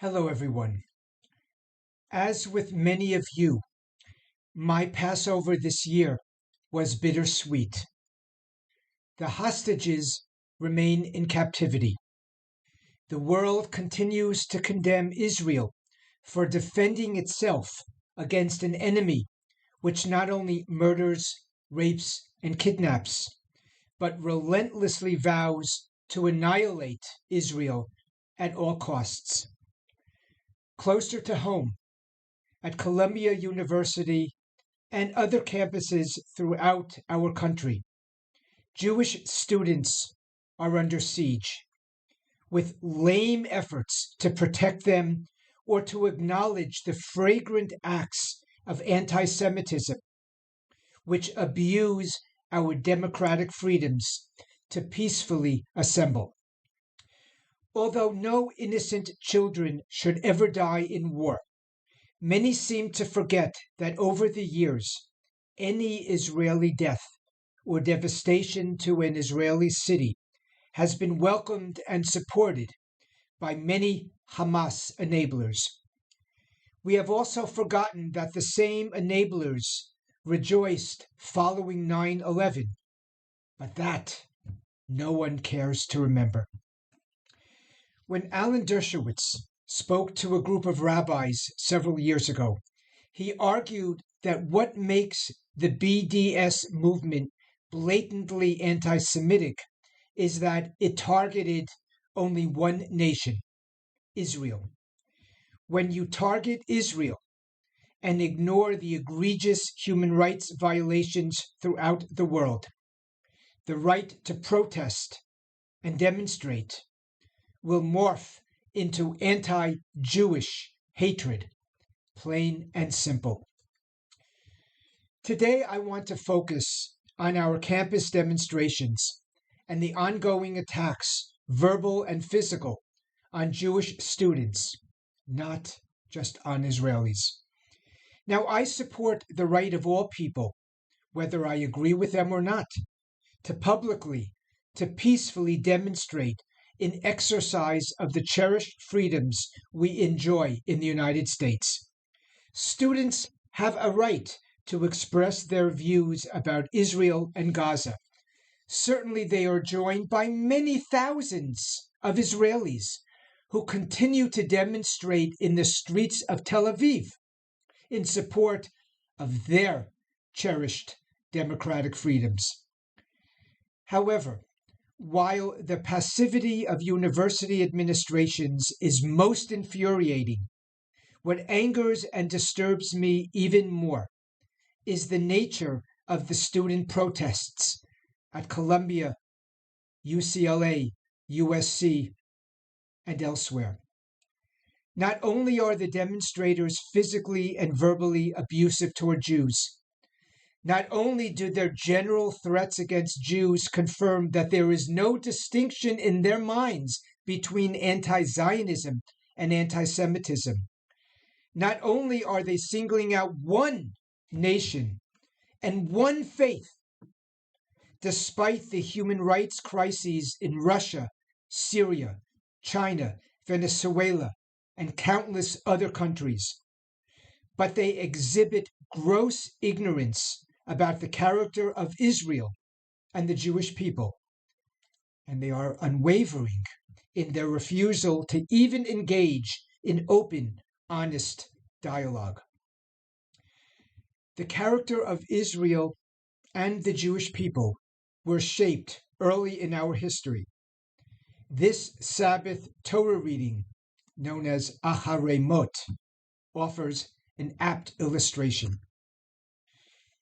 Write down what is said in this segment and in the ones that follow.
Hello, everyone. As with many of you, my Passover this year was bittersweet. The hostages remain in captivity. The world continues to condemn Israel for defending itself against an enemy which not only murders, rapes, and kidnaps, but relentlessly vows to annihilate Israel at all costs. Closer to home, at Columbia University and other campuses throughout our country, Jewish students are under siege, with lame efforts to protect them or to acknowledge the flagrant acts of anti Semitism, which abuse our democratic freedoms to peacefully assemble. Although no innocent children should ever die in war, many seem to forget that over the years, any Israeli death or devastation to an Israeli city has been welcomed and supported by many Hamas enablers. We have also forgotten that the same enablers rejoiced following 9/11, but that no one cares to remember. When Alan Dershowitz spoke to a group of rabbis several years ago, he argued that what makes the BDS movement blatantly anti Semitic is that it targeted only one nation, Israel. When you target Israel and ignore the egregious human rights violations throughout the world, the right to protest and demonstrate will morph into anti-Jewish hatred, plain and simple. Today, I want to focus on our campus demonstrations and the ongoing attacks, verbal and physical, on Jewish students, not just on Israelis. Now, I support the right of all people, whether I agree with them or not, to publicly, to peacefully demonstrate in exercise of the cherished freedoms we enjoy in the United States. Students have a right to express their views about Israel and Gaza. Certainly, they are joined by many thousands of Israelis who continue to demonstrate in the streets of Tel Aviv in support of their cherished democratic freedoms. However, while the passivity of university administrations is most infuriating, what angers and disturbs me even more is the nature of the student protests at Columbia, UCLA, USC, and elsewhere. Not only are the demonstrators physically and verbally abusive toward Jews, not only do their general threats against Jews confirm that there is no distinction in their minds between anti-Zionism and anti-Semitism, not only are they singling out one nation and one faith, despite the human rights crises in Russia, Syria, China, Venezuela, and countless other countries, but they exhibit gross ignorance about the character of Israel and the Jewish people, and they are unwavering in their refusal to even engage in open, honest dialogue. The character of Israel and the Jewish people were shaped early in our history. This Sabbath Torah reading, known as Acharei Mot, offers an apt illustration.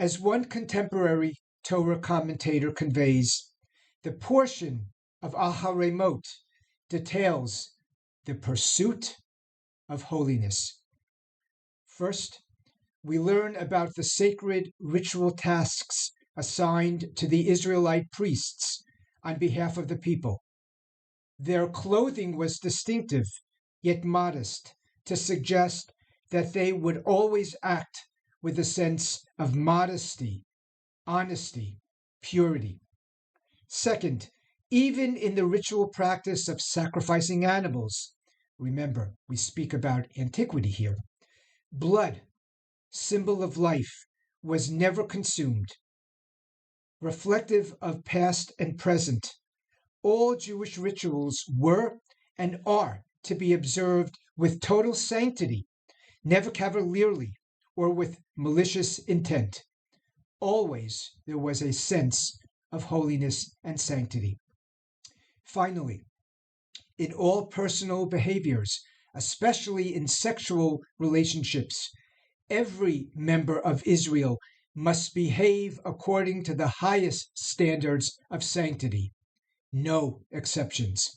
As one contemporary Torah commentator conveys, the portion of Acharei Mot details the pursuit of holiness. First, we learn about the sacred ritual tasks assigned to the Israelite priests on behalf of the people. Their clothing was distinctive, yet modest, to suggest that they would always act with a sense of modesty, honesty, purity. Second, even in the ritual practice of sacrificing animals, Remember, we speak about antiquity here. Blood, symbol of life, was never consumed. Reflective of past and present, all Jewish rituals were and are to be observed with total sanctity, never cavalierly or with malicious intent. Always there was a sense of holiness and sanctity. Finally, in all personal behaviors, especially in sexual relationships, every member of Israel must behave according to the highest standards of sanctity. No exceptions.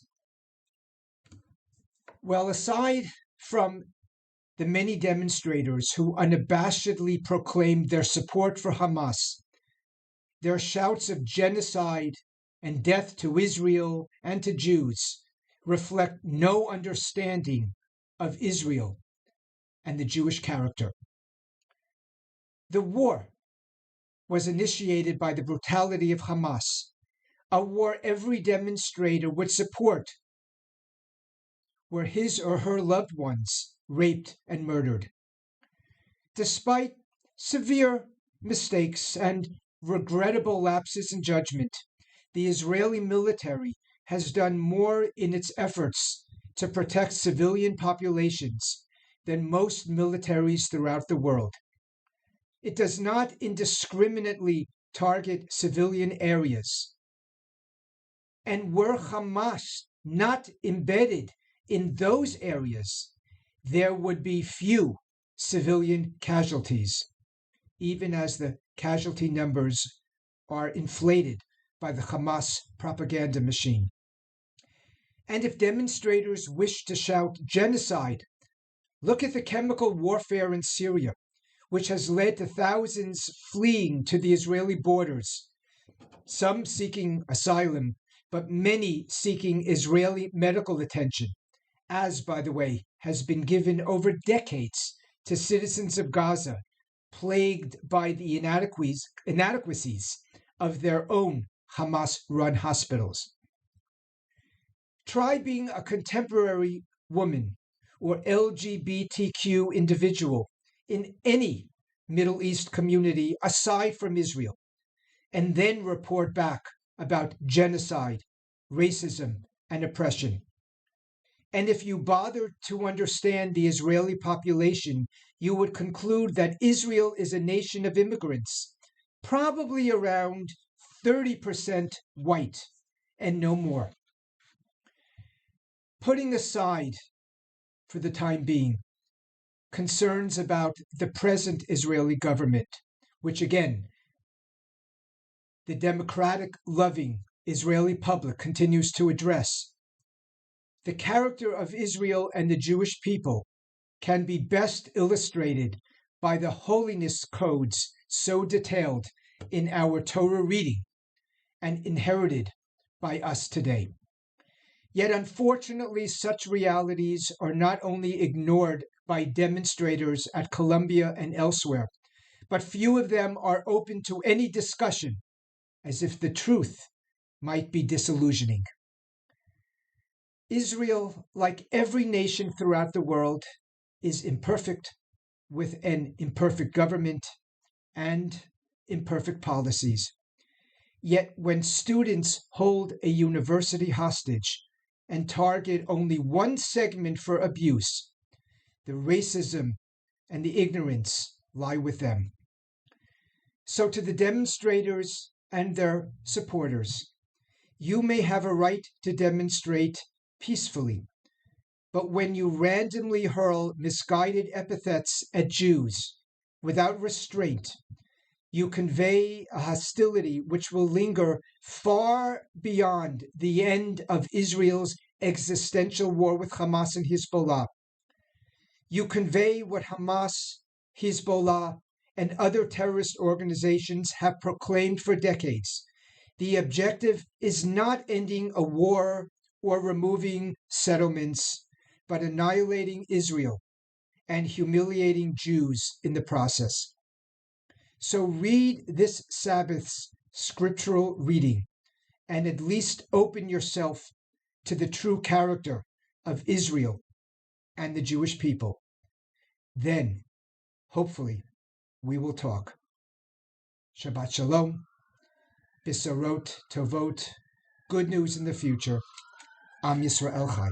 Well, aside from the many demonstrators who unabashedly proclaimed their support for Hamas, their shouts of genocide and death to Israel and to Jews reflect no understanding of Israel and the Jewish character. The war was initiated by the brutality of Hamas, a war every demonstrator would support, were his or her loved ones raped and murdered. Despite severe mistakes and regrettable lapses in judgment, the Israeli military has done more in its efforts to protect civilian populations than most militaries throughout the world. It does not indiscriminately target civilian areas. And were Hamas not embedded in those areas, there would be few civilian casualties, even as the casualty numbers are inflated by the Hamas propaganda machine. And if demonstrators wish to shout genocide, look at the chemical warfare in Syria, which has led to thousands fleeing to the Israeli borders, some seeking asylum, but many seeking Israeli medical attention, as, by the way, has been given over decades to citizens of Gaza, plagued by the inadequacies of their own Hamas-run hospitals. Try being a contemporary woman or LGBTQ individual in any Middle East community aside from Israel, and then report back about genocide, racism, and oppression. And if you bothered to understand the Israeli population, you would conclude that Israel is a nation of immigrants, probably around 30% white, and no more. Putting aside, for the time being, concerns about the present Israeli government, which again, the democratic-loving Israeli public continues to address, the character of Israel and the Jewish people can be best illustrated by the holiness codes so detailed in our Torah reading and inherited by us today. Yet unfortunately, such realities are not only ignored by demonstrators at Columbia and elsewhere, but few of them are open to any discussion, as if the truth might be disillusioning. Israel, like every nation throughout the world, is imperfect, with an imperfect government and imperfect policies. Yet when students hold a university hostage and target only one segment for abuse, the racism and the ignorance lie with them. So to the demonstrators and their supporters, you may have a right to demonstrate peacefully, but when you randomly hurl misguided epithets at Jews without restraint, you convey a hostility which will linger far beyond the end of Israel's existential war with Hamas and Hezbollah. You convey what Hamas, Hezbollah, and other terrorist organizations have proclaimed for decades. The objective is not ending a war or removing settlements, but annihilating Israel and humiliating Jews in the process. So read this Sabbath's scriptural reading and at least open yourself to the true character of Israel and the Jewish people. Then, hopefully, we will talk. Shabbat Shalom, Bisarot Tovot, good news in the future. Am Yisrael Chai.